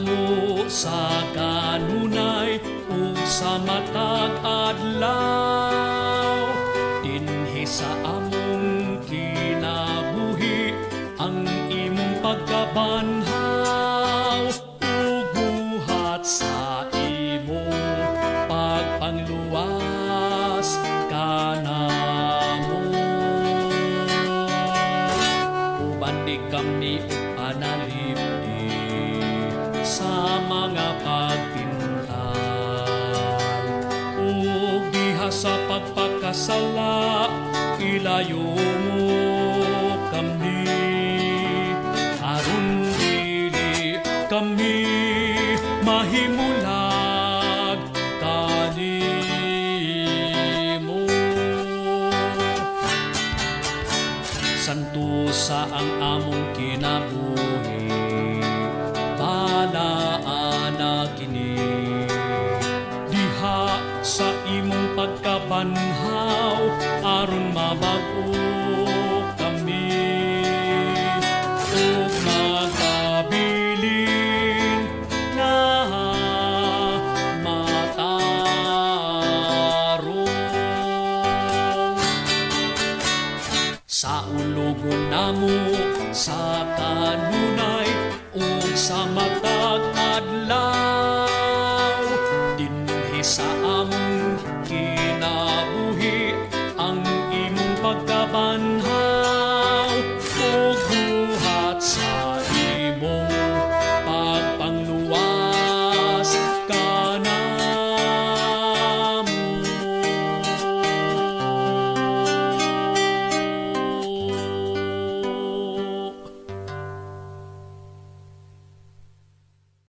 kamo sa kanunay ug sa matag adlaw. Dinhi sa among kinabuhi ang imong pagkabanhaw, ug buhat sa imong pagpangluwas kanamo. Uban di kami ug panalipdi sa mga pagtintal, ug diha sa pagpakasala ilayo mo kami. Aron dili kami mahimulag kanimo. Santo sa ang among kinabuhi,